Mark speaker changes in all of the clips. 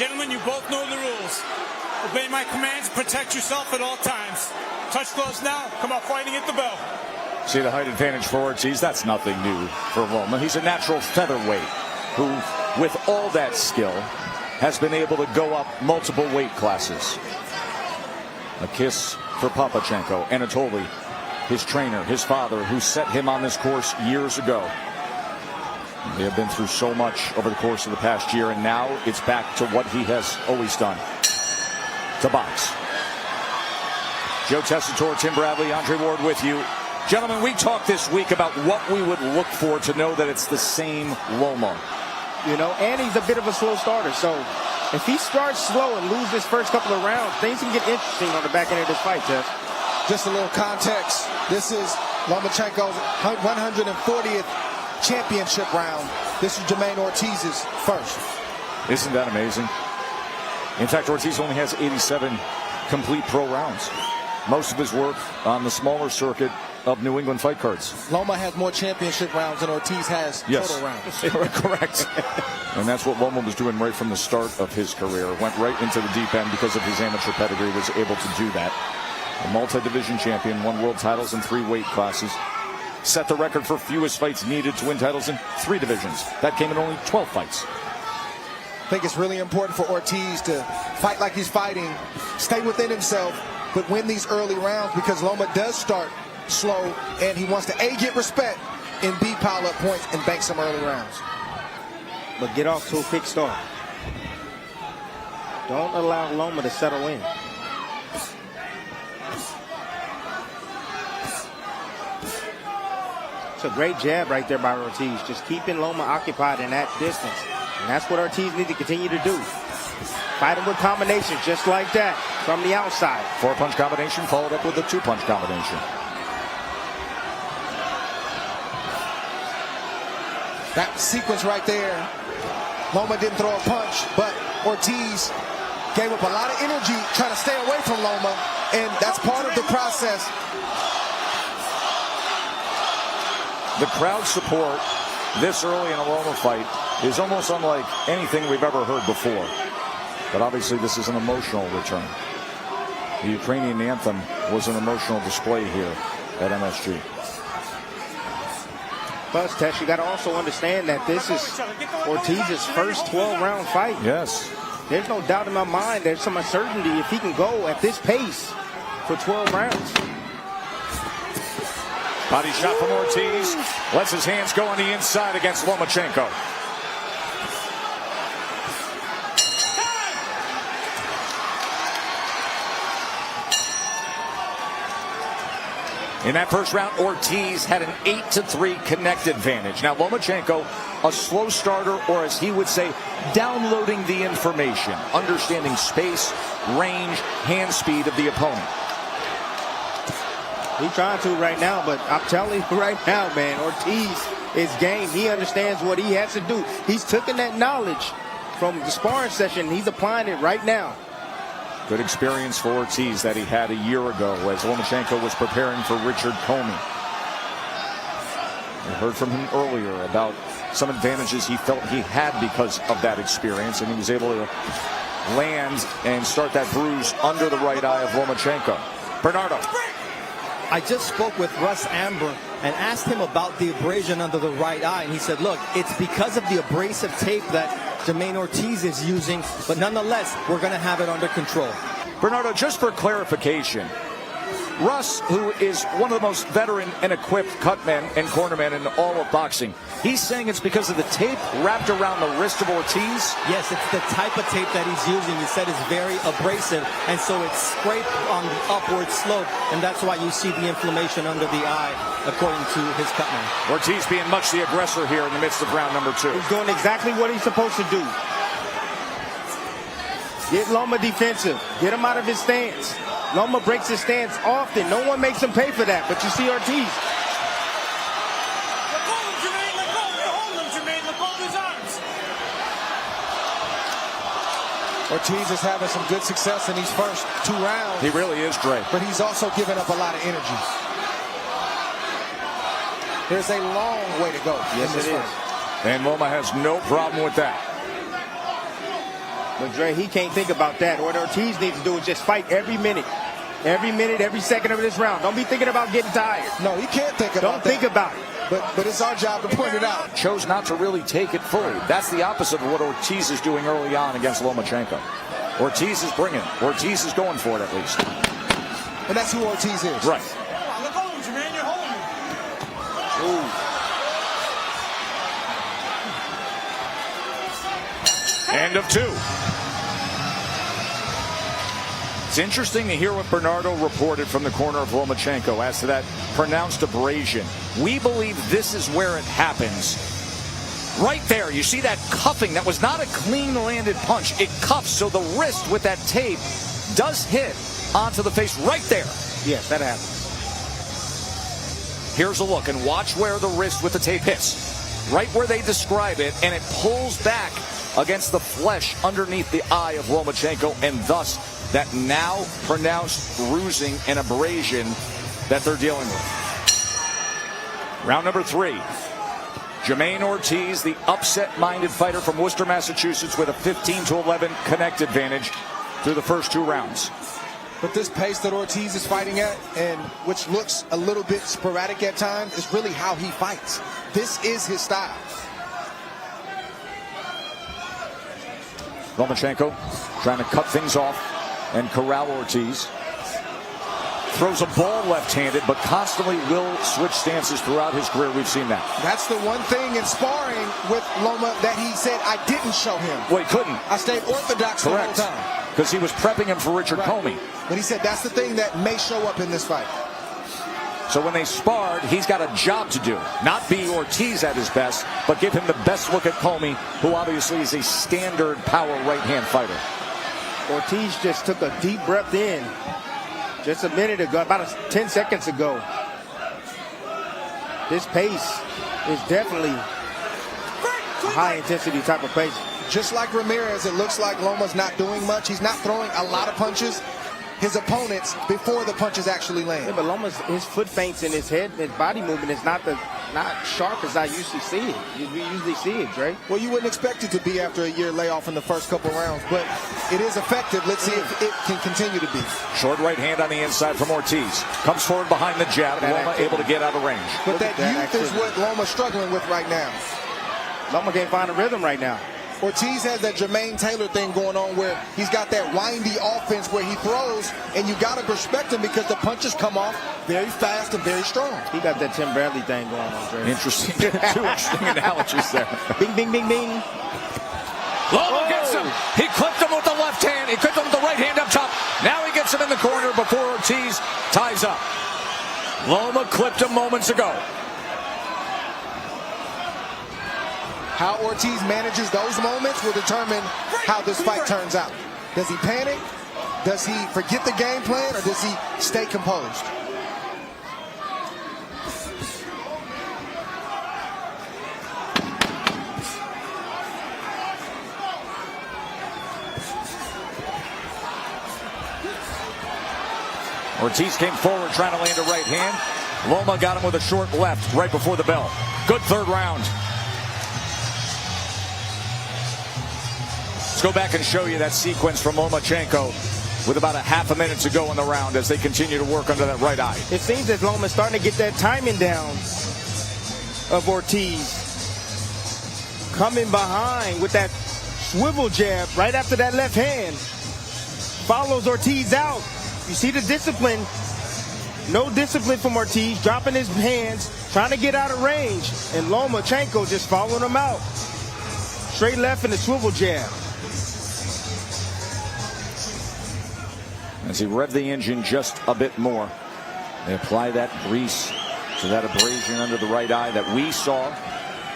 Speaker 1: Gentlemen, you both know the rules. Obey my commands, protect yourself at all times. Touch gloves now, come out fighting at the bell.
Speaker 2: See the height advantage for Ortiz? That's nothing new for Loma. He's a natural featherweight who, with all that skill, has been able to go up multiple weight classes. A kiss for Papachenko. Anatoly, his trainer, his father, who set him on this course years ago. They have been through so much over the course of the past year, and now it's back to what he has always done, to box. Joe Tessitore, Tim Bradley, Andre Ward with you. Gentlemen, we talked this week about what we would look for to know that it's the same Loma.
Speaker 3: You know, and he's a bit of a slow starter, so if he starts slow and loses his first couple of rounds, things can get interesting on the back end of this fight, Jeff.
Speaker 4: Just a little context. This is Lomachenko's 140th championship round. This is Jamaine Ortiz's first.
Speaker 2: Isn't that amazing? In fact, Ortiz only has 87 complete pro rounds. Most of his work on the smaller circuit of New England fight cards.
Speaker 4: Loma has more championship rounds than Ortiz has total rounds.
Speaker 2: Correct. And that's what Loma was doing right from the start of his career. Went right into the deep end because of his amateur pedigree, was able to do that. A multi-division champion, won world titles in 3 weight classes. Set the record for fewest fights needed to win titles in 3 divisions. That came in only 12 fights.
Speaker 4: I think it's really important for Ortiz to fight like he's fighting, stay within himself, but win these early rounds, because Loma does start slow, and he wants to A, get respect, and B, pile up points and bank some early rounds.
Speaker 3: But get off to a quick start. Don't allow Loma to settle in. It's a great jab right there by Ortiz, just keeping Loma occupied in that distance. And that's what Ortiz needs to continue to do. Fight him with combinations just like that from the outside.
Speaker 2: 4-punch combination followed up with a 2-punch combination.
Speaker 4: That sequence right there, Loma didn't throw a punch, but Ortiz gave up a lot of energy trying to stay away from Loma, and that's part of the process.
Speaker 2: The crowd support this early in a Loma fight is almost unlike anything we've ever heard before. But obviously this is an emotional return. The Ukrainian anthem was an emotional display here at MSG.
Speaker 3: Plus, Tesh, you got to also understand that this is Ortiz's first 12-round fight.
Speaker 2: Yes.
Speaker 3: There's no doubt in my mind there's some uncertainty if he can go at this pace for 12 rounds.
Speaker 2: Body shot from Ortiz. Lets his hands go on the inside against Lomachenko. In that first round, Ortiz had an 8-3 connect advantage. Now, Lomachenko, a slow starter, or as he would say, downloading the information, understanding space, range, hand speed of the opponent.
Speaker 3: He's trying to right now, but I'm telling you right now, man, Ortiz is game. He understands what he has to do. He's taken that knowledge from the sparring session. He's applying it right now.
Speaker 2: Good experience for Ortiz that he had a year ago as Lomachenko was preparing for Richard Comey. We heard from him earlier about some advantages he felt he had because of that experience, and he was able to land and start that bruise under the right eye of Lomachenko. Bernardo.
Speaker 5: I just spoke with Russ Amber and asked him about the abrasion under the right eye, and he said, look, it's because of the abrasive tape that Jamaine Ortiz is using, but nonetheless, we're going to have it under control.
Speaker 2: Bernardo, just for clarification, Russ, who is one of the most veteran and equipped cutmen and cornermen in all of boxing, he's saying it's because of the tape wrapped around the wrist of Ortiz?
Speaker 5: Yes, it's the type of tape that he's using. He said it's very abrasive, and so it's scraped on the upward slope, and that's why you see the inflammation under the eye, according to his cutman.
Speaker 2: Ortiz being much the aggressor here in the midst of round number 2.
Speaker 3: He's doing exactly what he's supposed to do. Get Loma defensive. Get him out of his stance. Loma breaks his stance often. No one makes him pay for that, but you see Ortiz.
Speaker 1: Let go of Jamaine, let go. Hold him, Jamaine, let go of his arms.
Speaker 4: Ortiz is having some good success in these first 2 rounds.
Speaker 2: He really is great.
Speaker 4: But he's also giving up a lot of energy. There's a long way to go.
Speaker 3: Yes, it is.
Speaker 2: And Loma has no problem with that.
Speaker 3: But Dre, he can't think about that. What Ortiz needs to do is just fight every minute, every second of this round. Don't be thinking about getting tired.
Speaker 4: No, he can't think about
Speaker 3: Don't think about it.
Speaker 4: But it's our job to point it out.
Speaker 2: Chose not to really take it fully. That's the opposite of what Ortiz is doing early on against Lomachenko. Ortiz is bringing it. Ortiz is going for it at least.
Speaker 4: And that's who Ortiz is.
Speaker 2: Right.
Speaker 1: Look home, Jamaine, you're holding.
Speaker 2: End of 2. It's interesting to hear what Bernardo reported from the corner of Lomachenko as to that pronounced abrasion. We believe this is where it happens. Right there, you see that cuffing. That was not a clean landed punch. It cuffs, so the wrist with that tape does hit onto the face right there.
Speaker 3: Yes, that happens.
Speaker 2: Here's a look, and watch where the wrist with the tape hits. Right where they describe it, and it pulls back against the flesh underneath the eye of Lomachenko, and thus that now pronounced bruising and abrasion that they're dealing with. Round number 3. Jamaine Ortiz, the upset-minded fighter from Worcester, Massachusetts, with a 15-11 connect advantage through the first 2 rounds.
Speaker 4: But this pace that Ortiz is fighting at, and which looks a little bit sporadic at times, is really how he fights. This is his style.
Speaker 2: Lomachenko trying to cut things off and corral Ortiz. Throws a ball left-handed, but constantly will switch stances throughout his career. We've seen that.
Speaker 4: That's the one thing in sparring with Loma that he said I didn't show him.
Speaker 2: Well, he couldn't.
Speaker 4: I stayed orthodox the whole time.
Speaker 2: Because he was prepping him for Richard Comey.
Speaker 4: But he said that's the thing that may show up in this fight.
Speaker 2: So when they sparred, he's got a job to do. Not be Ortiz at his best, but give him the best look at Comey, who obviously is a standard power right-hand fighter.
Speaker 3: Ortiz just took a deep breath in just a minute ago, about 10 seconds ago. This pace is definitely a high-intensity type of pace.
Speaker 4: Just like Ramirez, it looks like Loma's not doing much. He's not throwing a lot of punches. His opponents before the punches actually land.
Speaker 3: Yeah, but Loma's, his foot feints and his head, his body movement is not sharp as I usually see it. We usually see it, Dre.
Speaker 4: Well, you wouldn't expect it to be after a year layoff in the first couple rounds, but it is effective. Let's see if it can continue to be.
Speaker 2: Short right hand on the inside from Ortiz. Comes forward behind the jab. Loma able to get out of range.
Speaker 4: But that youth is what Loma's struggling with right now.
Speaker 3: Loma can't find a rhythm right now.
Speaker 4: Ortiz has that Jermaine Taylor thing going on where he's got that windy offense where he throws, and you got to respect him because the punches come off very fast and very strong.
Speaker 3: He got that Tim Bradley thing going on, Dre.
Speaker 2: Interesting. 2 interesting analogies there.
Speaker 3: Bing, bing, bing, bing.
Speaker 2: Loma gets him. He clipped him with the left hand. He clipped him with the right hand up top. Now he gets him in the corner before Ortiz ties up. Loma clipped him moments ago.
Speaker 4: How Ortiz manages those moments will determine how this fight turns out. Does he panic? Does he forget the game plan? Or does he stay composed?
Speaker 2: Ortiz came forward trying to land a right hand. Loma got him with a short left right before the bell. Good 3rd round. Let's go back and show you that sequence from Lomachenko with about a half a minute to go in the round as they continue to work under that right eye.
Speaker 3: It seems as Loma's starting to get that timing down of Ortiz. Coming behind with that swivel jab right after that left hand. Follows Ortiz out. You see the discipline. No discipline from Ortiz. Dropping his hands. Trying to get out of range. And Lomachenko just following him out. Straight left and the swivel jab.
Speaker 2: As he revved the engine just a bit more, they apply that grease to that abrasion under the right eye that we saw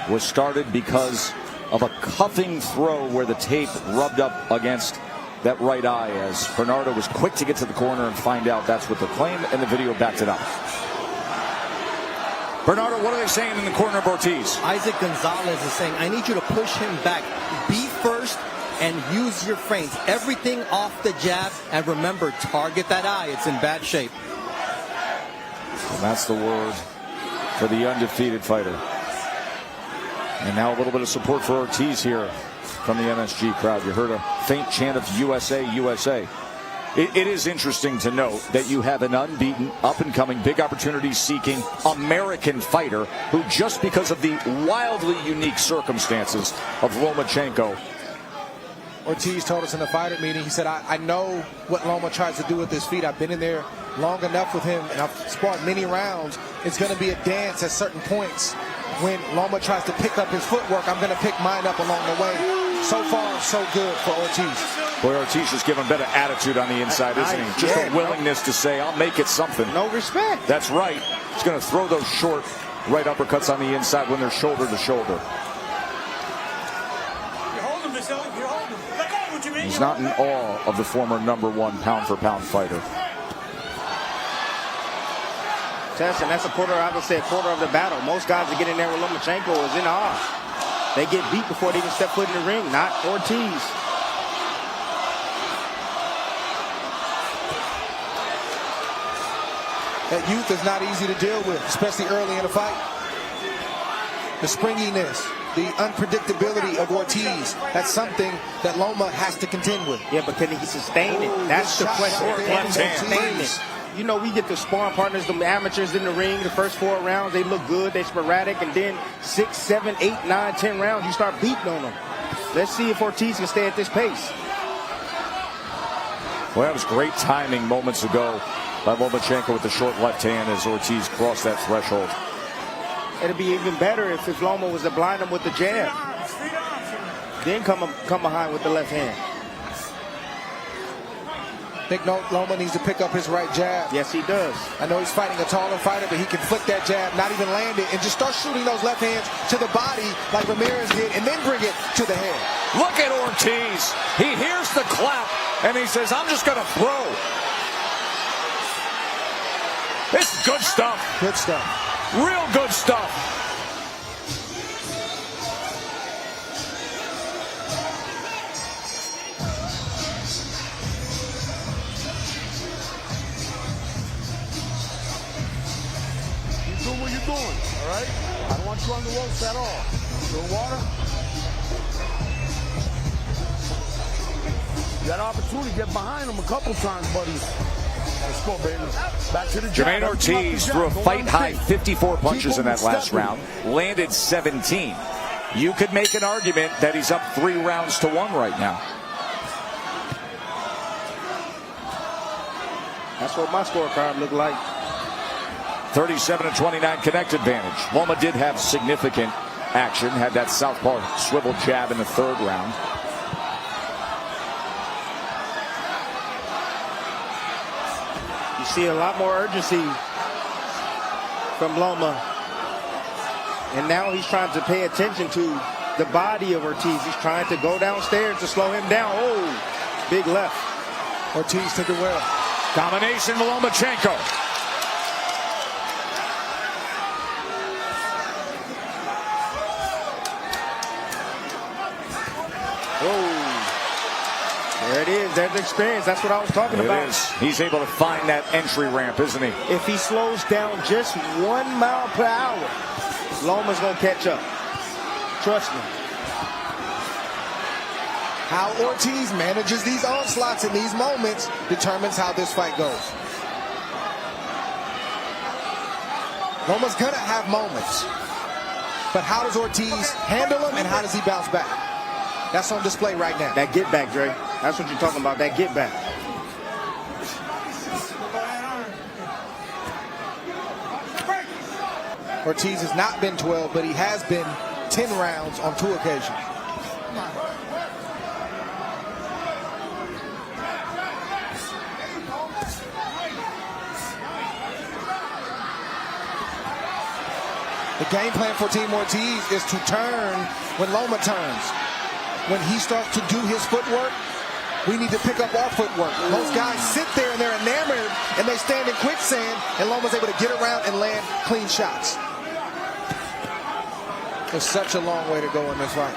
Speaker 2: was started because of a cuffing throw where the tape rubbed up against that right eye, as Bernardo was quick to get to the corner and find out that's what the claim, and the video backed it up. Bernardo, what are they saying in the corner of Ortiz?
Speaker 5: Isaac Gonzalez is saying, I need you to push him back. Be first and use your feints. Everything off the jab. And remember, target that eye. It's in bad shape.
Speaker 2: And that's the word for the undefeated fighter. And now a little bit of support for Ortiz here from the MSG crowd. You heard a faint chant of USA, USA. It is interesting to note that you have an unbeaten, up-and-coming, big opportunity-seeking American fighter who, just because of the wildly unique circumstances of Lomachenko.
Speaker 4: Ortiz told us in the fighter meeting, he said, I know what Loma tries to do with his feet. I've been in there long enough with him, and I've sparred many rounds. It's going to be a dance at certain points. When Loma tries to pick up his footwork, I'm going to pick mine up along the way. So far, so good for Ortiz.
Speaker 2: Boy, Ortiz is giving better attitude on the inside, isn't he? Just a willingness to say, I'll make it something.
Speaker 3: No respect.
Speaker 2: That's right. He's going to throw those short right uppercuts on the inside when they're shoulder to shoulder.
Speaker 1: You're holding him, Vasyl. You're holding him. Let go, what you mean?
Speaker 2: He's not in awe of the former #1 pound-for-pound fighter.
Speaker 3: And that's I would say, a quarter of the battle. Most guys that get in there with Lomachenko is in awe. They get beat before they even step foot in the ring, not Ortiz.
Speaker 4: That youth is not easy to deal with, especially early in a fight. The springiness, the unpredictability of Ortiz, that's something that Loma has to contend with.
Speaker 3: Yeah, but can he sustain it? That's the question. Can he sustain it? You know, we get the sparring partners, the amateurs in the ring, the first 4 rounds, they look good, they're sporadic, and then 6, 7, 8, 9, 10 rounds, you start beating on them. Let's see if Ortiz can stay at this pace.
Speaker 2: Well, that was great timing moments ago by Lomachenko with the short left hand as Ortiz crossed that threshold.
Speaker 3: It'd be even better if Loma was to blind him with the jab. Then come behind with the left hand.
Speaker 4: I think Loma needs to pick up his right jab.
Speaker 3: Yes, he does.
Speaker 4: I know he's fighting a taller fighter, but he can flick that jab, not even land it, and just start shooting those left hands to the body like Ramirez did, and then bring it to the head.
Speaker 2: Look at Ortiz. He hears the clap, and he says, I'm just going to throw. This is good stuff.
Speaker 4: Good stuff.
Speaker 2: Real good stuff.
Speaker 6: Doing what you're doing, all right? I don't want you on the ropes at all. Doing water? You had an opportunity to get behind him a couple times, buddy. Let's go, baby. Back to the jab.
Speaker 2: Jamaine Ortiz threw a fight-high 54 punches in that last round, landed 17. You could make an argument that he's up 3 rounds to 1 right now.
Speaker 3: That's what my scorecard looked like.
Speaker 2: 37-29 connect advantage. Loma did have significant action, had that southpaw swivel jab in the 3rd round.
Speaker 3: You see a lot more urgency from Loma. And now he's trying to pay attention to the body of Ortiz. He's trying to go downstairs to slow him down. Oh, big left.
Speaker 4: Ortiz took it well.
Speaker 2: Combination with Lomachenko.
Speaker 3: There it is. There's the experience. That's what I was talking about.
Speaker 2: It is. He's able to find that entry ramp, isn't he?
Speaker 3: If he slows down just 1 mile per hour, Loma's going to catch up. Trust me.
Speaker 4: How Ortiz manages these onslaughts in these moments determines how this fight goes. Loma's going to have moments. But how does Ortiz handle them, and how does he bounce back? That's on display right now.
Speaker 3: That get back, Dre. That's what you're talking about, that get back.
Speaker 4: Ortiz has not been 12, but he has been 10 rounds on 2 occasions. The game plan for Team Ortiz is to turn when Loma turns. When he starts to do his footwork, we need to pick up our footwork. Most guys sit there and they're enamored and they stand in quicksand, and Loma's able to get around and land clean shots. There's such a long way to go in this fight.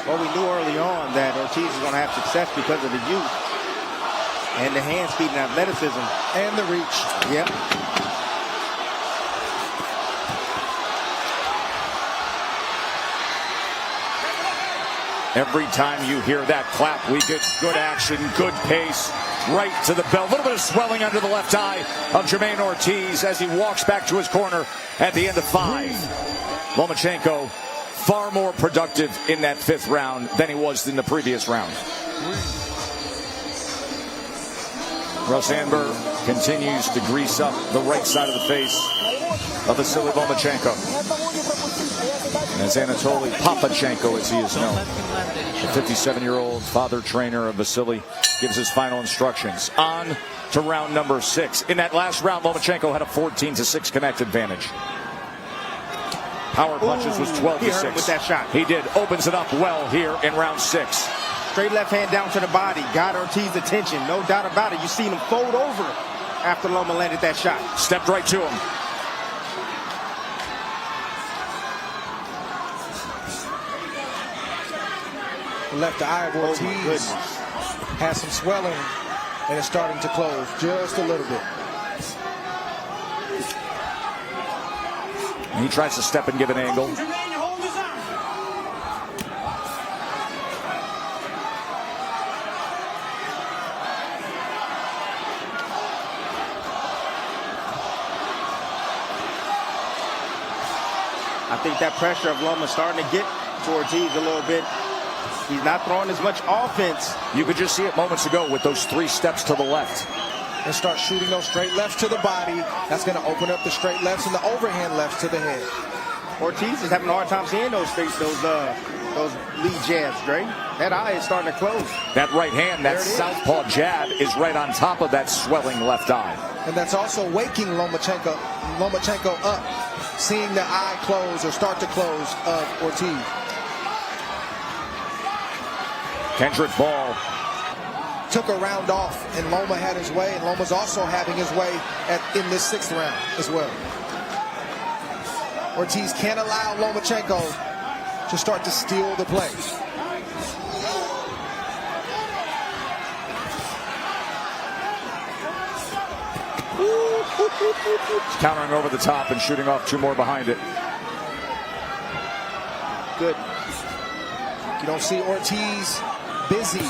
Speaker 3: Well, we knew early on that Ortiz is going to have success because of the youth.
Speaker 5: And the hand speed and athleticism.
Speaker 4: And the reach.
Speaker 5: Yep.
Speaker 2: Every time you hear that clap, we get good action, good pace, right to the bell. A little bit of swelling under the left eye of Jamaine Ortiz as he walks back to his corner at the end of 5. Lomachenko far more productive in that 5th round than he was in the previous round. Russ Amber continues to grease up the right side of the face of Vasyl Lomachenko. As Anatoly Papachenko, as he is known, the 57-year-old father trainer of Vasyl, gives his final instructions. On to round number 6. In that last round, Lomachenko had a 14-6 connect advantage. Power punches was 12-6.
Speaker 3: He hurt him with that shot.
Speaker 2: He did. Opens it up well here in round 6.
Speaker 3: Straight left hand down to the body. Got Ortiz's attention. No doubt about it. You seen him fold over after Loma landed that shot.
Speaker 2: Stepped right to him.
Speaker 4: The left eye of Ortiz has some swelling and it's starting to close just a little bit.
Speaker 2: And he tries to step and give an angle.
Speaker 3: I think that pressure of Loma starting to get to Ortiz a little bit. He's not throwing as much offense.
Speaker 2: You could just see it moments ago with those 3 steps to the left.
Speaker 4: And start shooting those straight lefts to the body. That's going to open up the straight lefts and the overhand lefts to the head.
Speaker 3: Ortiz is having a hard time seeing those lead jabs, Dre. That eye is starting to close.
Speaker 2: That right hand, that southpaw jab is right on top of that swelling left eye.
Speaker 4: And that's also waking Lomachenko up, seeing the eye close or start to close of Ortiz.
Speaker 2: Kendrick Ball
Speaker 4: took a round off, and Loma had his way, and Loma's also having his way in this 6th round as well. Ortiz can't allow Lomachenko to start to steal the play.
Speaker 2: Countering over the top and shooting off 2 more behind it.
Speaker 4: Good. You don't see Ortiz busy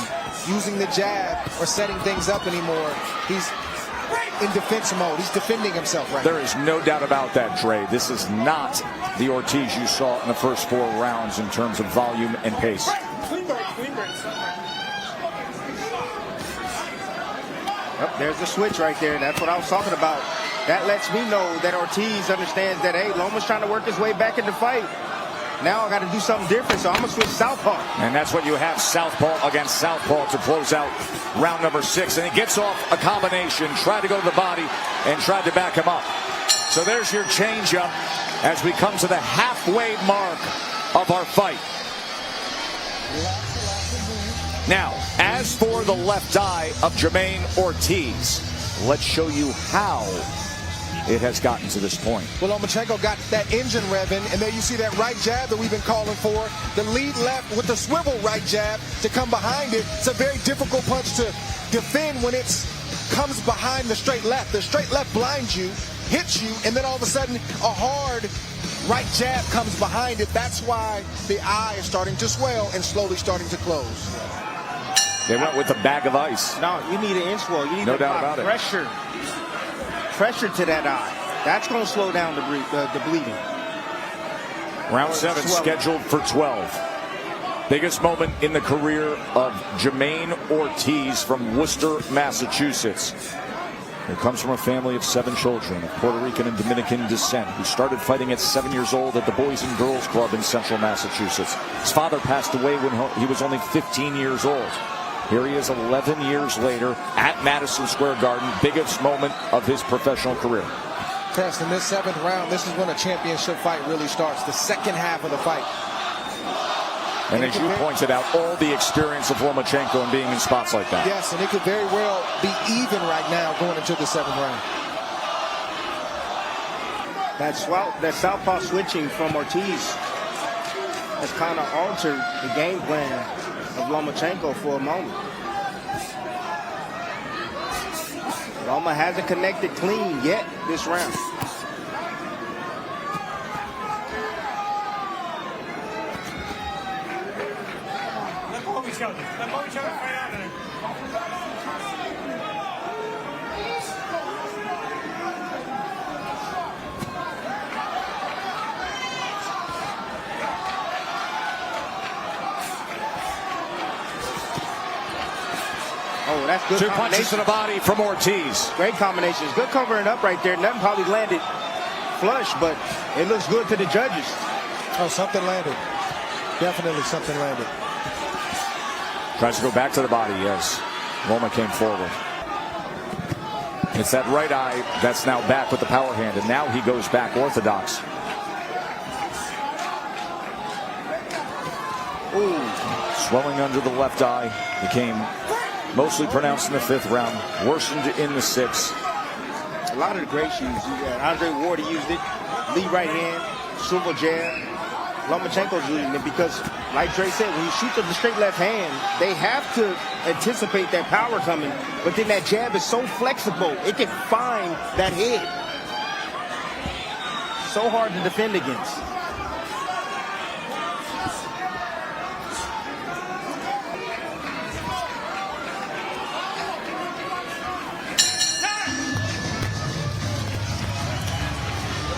Speaker 4: using the jab or setting things up anymore. He's in defense mode. He's defending himself right now.
Speaker 2: There is no doubt about that, Dre. This is not the Ortiz you saw in the first 4 rounds in terms of volume and pace.
Speaker 3: Yep, there's the switch right there. That's what I was talking about. That lets me know that Ortiz understands that, hey, Loma's trying to work his way back in the fight. Now I got to do something different, so I'm going to switch southpaw.
Speaker 2: And that's what you have, southpaw against southpaw, to close out round number 6. And he gets off a combination, tried to go to the body, and tried to back him up. So there's your changeup as we come to the halfway mark of our fight. Now, as for the left eye of Jamaine Ortiz, let's show you how it has gotten to this point.
Speaker 4: Well, Lomachenko got that engine revving, and there you see that right jab that we've been calling for. The lead left with the swivel right jab to come behind it. It's a very difficult punch to defend when it comes behind the straight left. The straight left blinds you, hits you, and then all of a sudden a hard right jab comes behind it. That's why the eye is starting to swell and slowly starting to close.
Speaker 2: They went with a bag of ice.
Speaker 3: No, you need an inch wall. You need
Speaker 2: no
Speaker 3: to
Speaker 2: doubt
Speaker 3: apply
Speaker 2: about
Speaker 3: pressure. Pressure to that eye. That's going to slow down the bleeding.
Speaker 2: Round 7 scheduled for 12. Biggest moment in the career of Jamaine Ortiz from Worcester, Massachusetts. He comes from a family of 7 children of Puerto Rican and Dominican descent who started fighting at 7 years old at the Boys and Girls Club in central Massachusetts. His father passed away when he was only 15 years old. Here he is 11 years later at Madison Square Garden. Biggest moment of his professional career.
Speaker 4: Test, in this 7th round, this is when a championship fight really starts. The second half of the fight.
Speaker 2: And as you pointed out, all the experience of Lomachenko and being in spots like that.
Speaker 4: Yes, and it could very well be even right now going into the 7th round.
Speaker 3: That southpaw switching from Ortiz has kind of altered the game plan of Lomachenko for a moment. Loma hasn't connected clean yet this round.
Speaker 1: Let go of each other. Let go of each other right out there.
Speaker 3: Oh, that's good.
Speaker 2: Two punches to the body from Ortiz.
Speaker 3: Great combinations. Good covering up right there. Nothing probably landed flush, but it looks good to the judges.
Speaker 4: Oh, something landed. Definitely something landed.
Speaker 2: Tries to go back to the body as Loma came forward. It's that right eye that's now back with the power hand, and now he goes back orthodox.
Speaker 3: Ooh.
Speaker 2: Swelling under the left eye became mostly pronounced in the 5th round, worsened in the 6th.
Speaker 3: A lot of the greats used it. Andre Ward used it. Lead right hand, swivel jab. Lomachenko's using it because, like Dre said, when you shoot with the straight left hand, they have to anticipate that power coming. But then that jab is so flexible, it can find that head. So hard to defend against.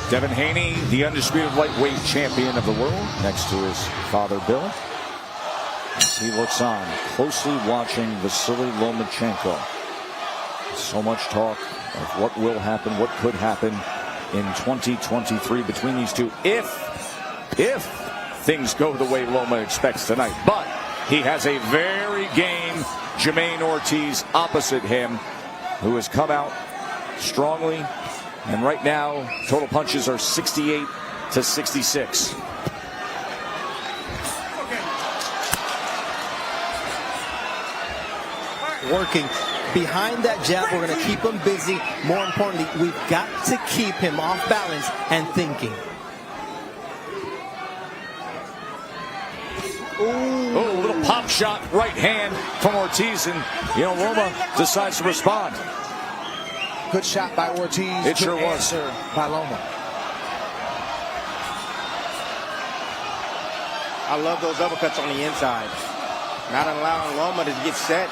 Speaker 2: Devin Haney, the undisputed lightweight champion of the world, next to his father, Bill. As he looks on, closely watching Vasyl Lomachenko. So much talk of what will happen, what could happen in 2023 between these two, if things go the way Loma expects tonight. But he has a very game Jamaine Ortiz opposite him, who has come out strongly. And right now, total punches are 68 to 66.
Speaker 5: Working behind that jab, we're going to keep him busy. More importantly, we've got to keep him off balance and thinking.
Speaker 2: Ooh. Oh, a little pop shot right hand from Ortiz, and Loma decides to respond.
Speaker 4: Good shot by Ortiz.
Speaker 2: It sure was.
Speaker 4: Answer by Loma.
Speaker 3: I love those uppercuts on the inside. Not allowing Loma to get set.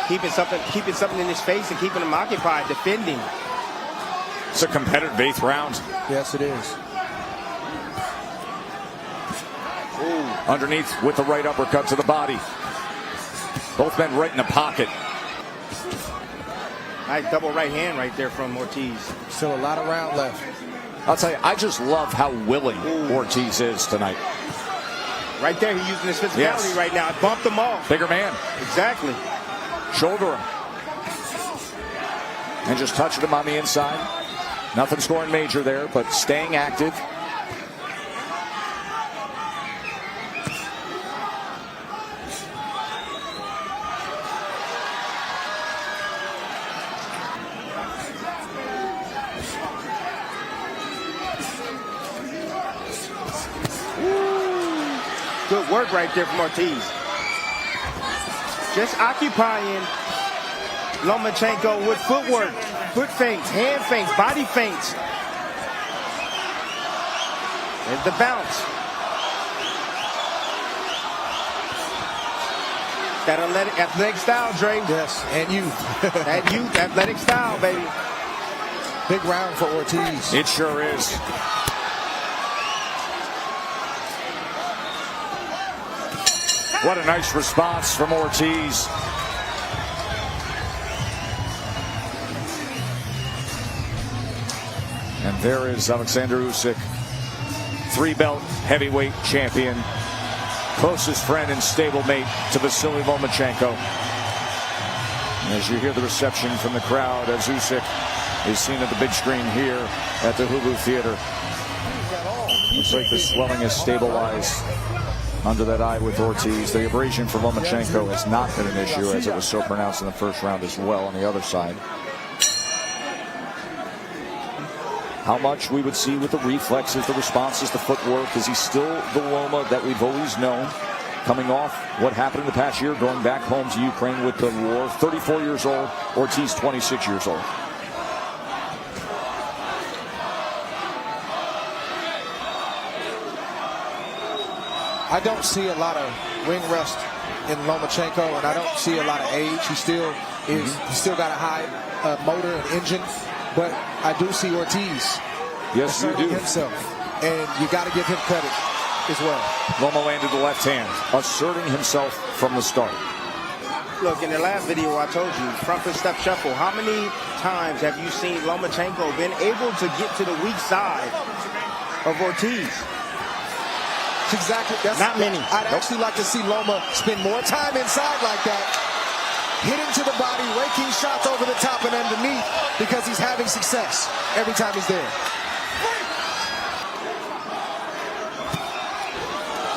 Speaker 3: Keeping something in his face and keeping him occupied, defending.
Speaker 2: It's a competitive 8th round.
Speaker 4: Yes, it is.
Speaker 2: Ooh. Underneath with the right uppercut to the body. Both men right in the pocket.
Speaker 3: Nice double right hand right there from Ortiz.
Speaker 4: Still a lot of round left.
Speaker 2: I'll tell you, I just love how willing Ortiz is tonight.
Speaker 3: Right there, he's using his physicality right now. I bumped him off.
Speaker 2: Bigger man.
Speaker 3: Exactly.
Speaker 2: Shoulder him. And just touching him on the inside. Nothing scoring major there, but staying active.
Speaker 3: Good work right there from Ortiz. Just occupying Lomachenko with footwork, foot feints, hand feints, body feints. There's the bounce. That athletic style, Dre.
Speaker 4: Yes, and youth.
Speaker 3: That youth, athletic style, baby.
Speaker 4: Big round for Ortiz.
Speaker 2: It sure is. What a nice response from Ortiz. And there is Alexander Usyk, 3-belt heavyweight champion, closest friend and stablemate to Vasyl Lomachenko. And as you hear the reception from the crowd as Usyk is seen at the big screen here at the Hulu Theater. Looks like the swelling has stabilized under that eye with Ortiz. The abrasion for Lomachenko has not been an issue, as it was so pronounced in the 1st round as well on the other side. How much we would see with the reflexes, the responses, the footwork. Is he still the Loma that we've always known? coming off what happened in the past year, going back home to Ukraine with the war. 34 years old, Ortiz 26 years old.
Speaker 4: I don't see a lot of ring rust in Lomachenko, and I don't see a lot of age. He still is, he's still got a high motor and engine, but I do see Ortiz asserting himself, and you got to give him credit as well.
Speaker 2: Loma landed the left hand, asserting himself from the start.
Speaker 3: Look, in the last video I told you, front foot step shuffle, how many times have you seen Lomachenko been able to get to the weak side of Ortiz?
Speaker 4: Exactly.
Speaker 3: Not many.
Speaker 4: I'd actually like to see Loma spend more time inside like that. Hitting to the body, raking shots over the top and underneath, because he's having success every time he's there.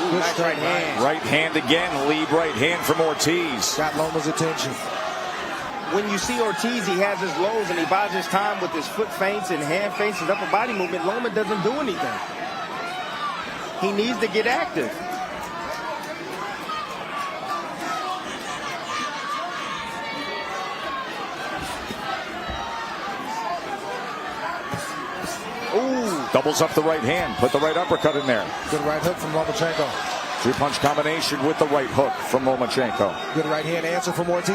Speaker 3: Ooh, nice right hand.
Speaker 2: Right hand again, lead right hand from Ortiz.
Speaker 4: Got Loma's attention.
Speaker 3: When you see Ortiz, he has his lows and he buys his time with his foot feints and hand feints and upper body movement. Loma doesn't do anything. He needs to get active.
Speaker 2: Ooh. Doubles up the right hand, put the right uppercut in there.
Speaker 4: Good right hook from Lomachenko.
Speaker 2: Two-punch combination with the right hook from Lomachenko.
Speaker 4: Good right hand answer from Ortiz.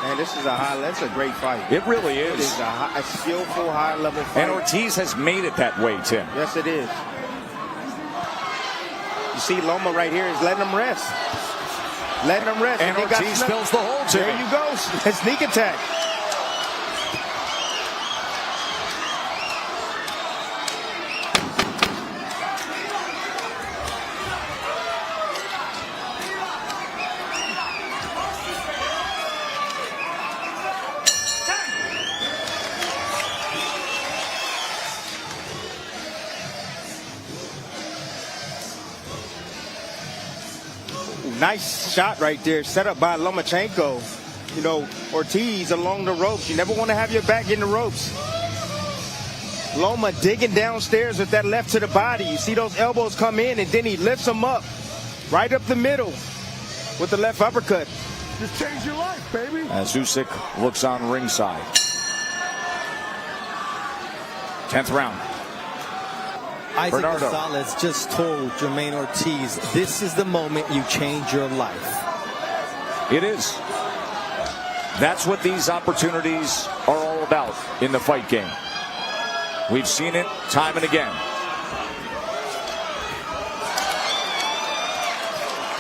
Speaker 3: Man, that's a great fight.
Speaker 2: It really
Speaker 3: It
Speaker 2: is.
Speaker 3: is a skillful, high-level fight.
Speaker 2: And Ortiz has made it that way, Tim.
Speaker 3: Yes, it is. You see Loma right here is letting him rest. Letting him rest.
Speaker 2: And Ortiz fills the hole, Tim.
Speaker 3: There you go. Sneak attack. Nice shot right there, set up by Lomachenko. You know, Ortiz along the ropes. You never want to have your back in the ropes. Loma digging downstairs with that left to the body. You see those elbows come in, and then he lifts them up, right up the middle with the left uppercut.
Speaker 6: Just change your life, baby.
Speaker 2: As Usyk looks on ringside. 10th round.
Speaker 5: Isaac
Speaker 2: Bernardo.
Speaker 5: Gonzalez just told Jamaine Ortiz, this is the moment you change your life.
Speaker 2: It is. That's what these opportunities are all about in the fight game. We've seen it time and again.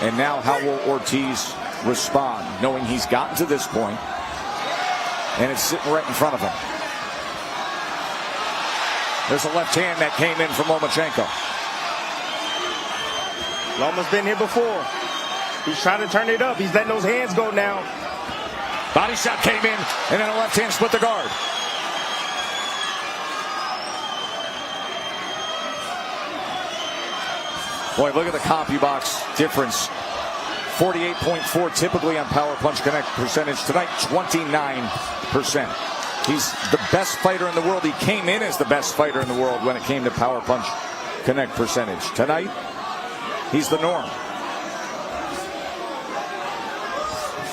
Speaker 2: And now how will Ortiz respond, knowing he's gotten to this point and it's sitting right in front of him? There's a left hand that came in from Lomachenko.
Speaker 3: Loma's been here before. He's trying to turn it up. He's letting those hands go now.
Speaker 2: Body shot came in, and then a left hand split the guard. Boy, look at the CompuBox difference. 48.4 typically on power punch connect percentage. Tonight, 29%. He's the best fighter in the world. He came in as the best fighter in the world when it came to power punch connect percentage. Tonight, he's the norm.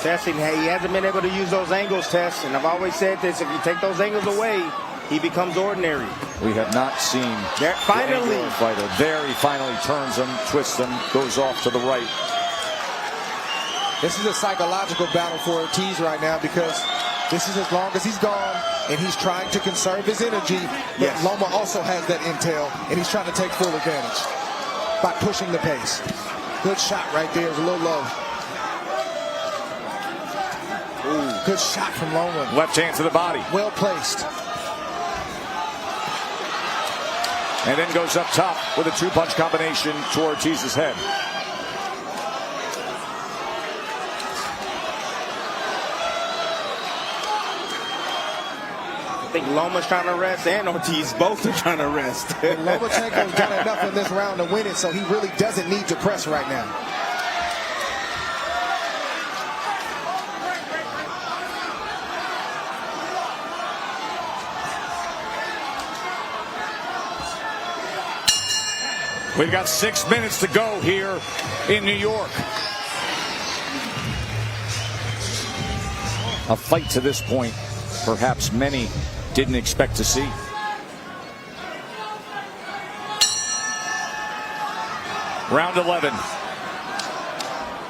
Speaker 3: Testing, hey, he hasn't been able to use those angles, Tess. And I've always said this, if you take those angles away, he becomes ordinary.
Speaker 2: We have not seen
Speaker 3: finally
Speaker 2: the fighter. There he finally turns him, twists him, goes off to the right.
Speaker 4: This is a psychological battle for Ortiz right now, because this is as long as he's gone, and he's trying to conserve his energy. But
Speaker 3: Yes.
Speaker 4: Loma also has that intel, and he's trying to take full advantage by pushing the pace. Good shot right there. It was a little low. Ooh, good shot from Loma.
Speaker 2: Left hand to the body.
Speaker 4: Well placed.
Speaker 2: And then goes up top with a two-punch combination to Ortiz's head.
Speaker 3: I think Loma's trying to rest and Ortiz both are trying to rest.
Speaker 4: Lomachenko's done enough in this round to win it, so he really doesn't need to press right now.
Speaker 2: We've got 6 minutes to go here in New York. A fight to this point, perhaps many didn't expect to see. Round 11.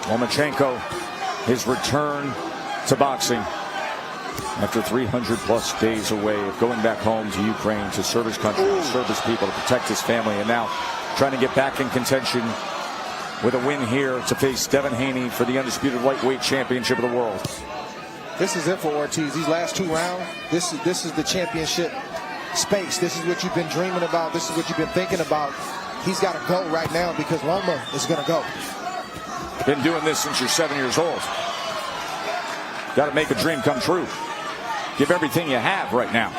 Speaker 2: Lomachenko, his return to boxing after 300+ days away of going back home to Ukraine to serve his country, to serve his people, to protect his family, and now trying to get back in contention with a win here to face Devin Haney for the undisputed lightweight championship of the world.
Speaker 4: This is it for Ortiz. These last 2 rounds, this is the championship space. This is what you've been dreaming about. This is what you've been thinking about. He's got to go right now because Loma is going to go.
Speaker 2: Been doing this since you're 7 years old. Got to make a dream come true. Give everything you have right now.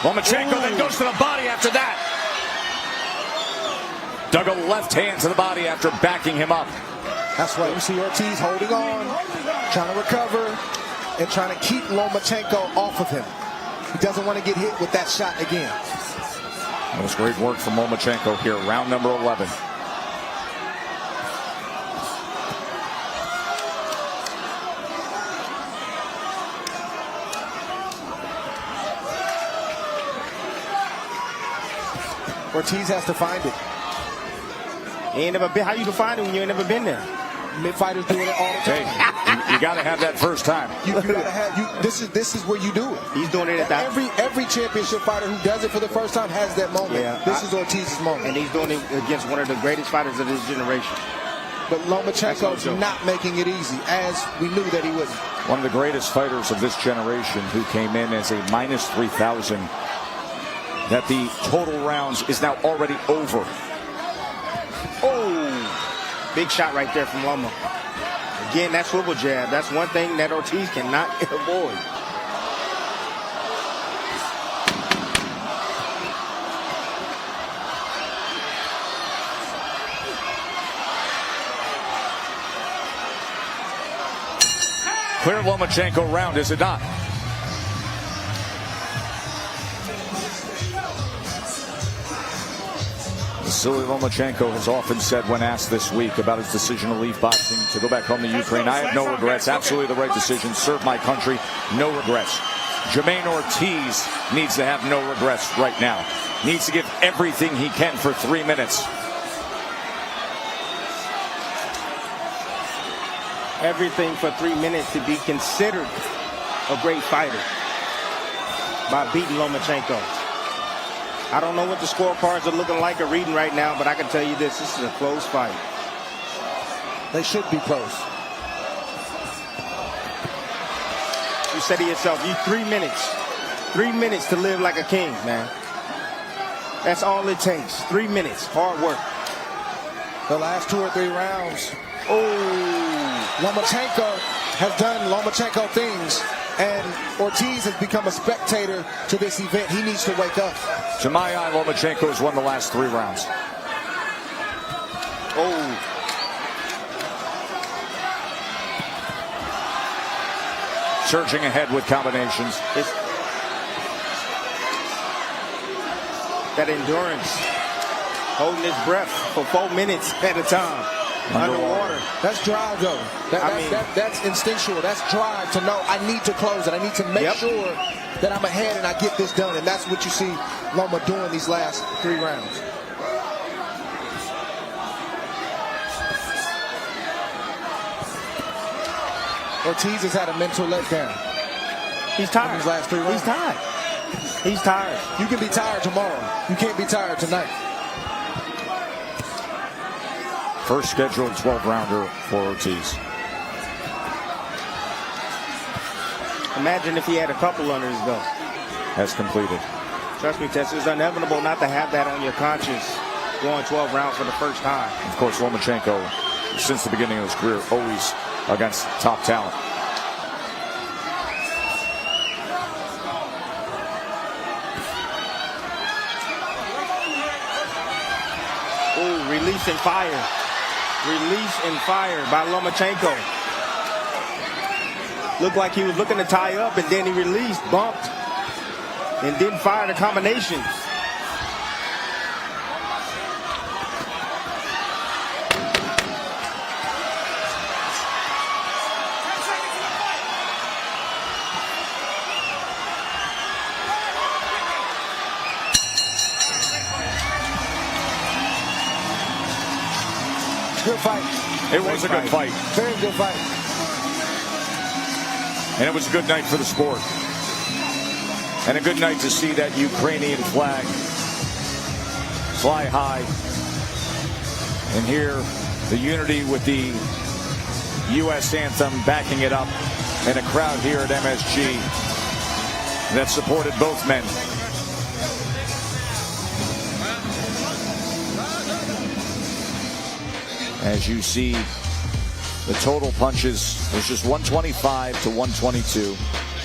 Speaker 2: Lomachenko then goes to the body after that. Dug a left hand to the body after backing him up.
Speaker 4: That's why you see Ortiz holding on, trying to recover, and trying to keep Lomachenko off of him. He doesn't want to get hit with that shot again.
Speaker 2: That was great work from Lomachenko here, round number 11.
Speaker 4: Ortiz has to find it.
Speaker 3: He ain't never been. How you can find it when you ain't never been there?
Speaker 4: Mid fighters doing it all the time.
Speaker 2: Hey, you got to have that first time.
Speaker 4: You gotta have. This is where you do it.
Speaker 3: He's doing it at that.
Speaker 4: Every championship fighter who does it for the first time has that moment.
Speaker 3: Yeah,
Speaker 4: this is Ortiz's moment.
Speaker 3: And he's doing it against one of the greatest fighters of this generation.
Speaker 4: But Lomachenko's not making it easy, as we knew that he wouldn't.
Speaker 2: One of the greatest fighters of this generation who came in as a minus 3,000. That the total rounds is now already over.
Speaker 3: Oh, big shot right there from Loma. Again, that swivel jab. That's one thing that Ortiz cannot avoid.
Speaker 2: Clear Lomachenko round, is it not? Vasyl Lomachenko has often said when asked this week about his decision to leave boxing to go back home to Ukraine, I have no regrets, absolutely the right decision, serve my country, no regrets. Jamaine Ortiz needs to have no regrets right now. Needs to give everything he can for 3 minutes.
Speaker 3: Everything for 3 minutes to be considered a great fighter by beating Lomachenko. I don't know what the scorecards are looking like or reading right now, but I can tell you this is a close fight.
Speaker 4: They should be close.
Speaker 3: You said to yourself, you 3 minutes. 3 minutes to live like a king, man. That's all it takes. 3 minutes, hard work.
Speaker 4: The last 2 or 3 rounds.
Speaker 3: Oh,
Speaker 4: Lomachenko has done Lomachenko things, and Ortiz has become a spectator to this event. He needs to wake up.
Speaker 2: To my eye, Lomachenko has won the last 3 rounds.
Speaker 3: oh.
Speaker 2: Surging ahead with combinations.
Speaker 3: It's that endurance. Holding his breath for 4 minutes at a time. Underwater.
Speaker 4: That's drive, though. That's instinctual. That's drive to know I need to close it. I need to make sure that I'm ahead and I get this done. And that's what you see Loma doing these last 3 rounds. Ortiz has had a mental letdown.
Speaker 3: He's tired.
Speaker 4: In these last 3 rounds.
Speaker 3: He's tired. He's tired.
Speaker 4: You can be tired tomorrow. You can't be tired tonight.
Speaker 2: First scheduled 12-rounder for Ortiz.
Speaker 3: Imagine if he had a couple under his belt.
Speaker 2: Has completed.
Speaker 3: Trust me, Tess, it's inevitable not to have that on your conscience going 12 rounds for the first time.
Speaker 2: Of course, Lomachenko, since the beginning of his career, always against top talent.
Speaker 3: release and fire. Release and fire by Lomachenko. Looked like he was looking to tie up, and then he released, bumped, and didn't fire the combinations.
Speaker 4: Good fight.
Speaker 2: It was a good fight.
Speaker 4: Very good fight.
Speaker 2: And it was a good night for the sport. And a good night to see that Ukrainian flag fly high. And hear the unity with the U.S. anthem backing it up. And a crowd here at MSG that supported both men. As you see, the total punches was just 125 to 122.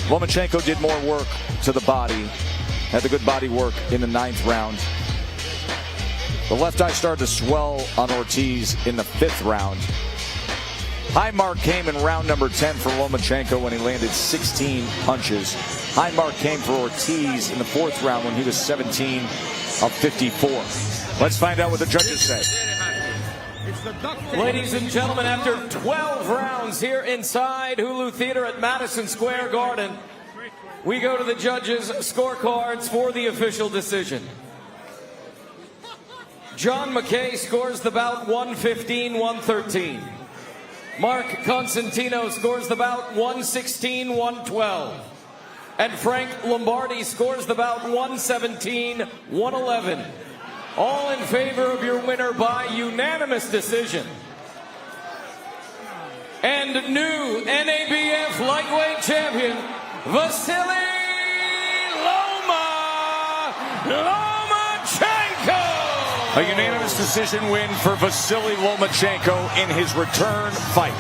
Speaker 2: Lomachenko did more work to the body, had the good body work in the 9th round. The left eye started to swell on Ortiz in the 5th round. High mark came in round number 10 for Lomachenko when he landed 16 punches. High mark came for Ortiz in the 4th round when he was 17 of 54. Let's find out what the judges say.
Speaker 7: Ladies and gentlemen, after 12 rounds here inside Hulu Theater at Madison Square Garden, we go to the judges' scorecards for the official decision. John McKaie scores the bout 115-113. Mark Consentino scores the bout 116-112. And Frank Lombardi scores the bout 117-111. All in favor of your winner by unanimous decision. And new NABF lightweight champion, Vasyl Lomachenko.
Speaker 2: A unanimous decision win for Vasyl Lomachenko in his return fight.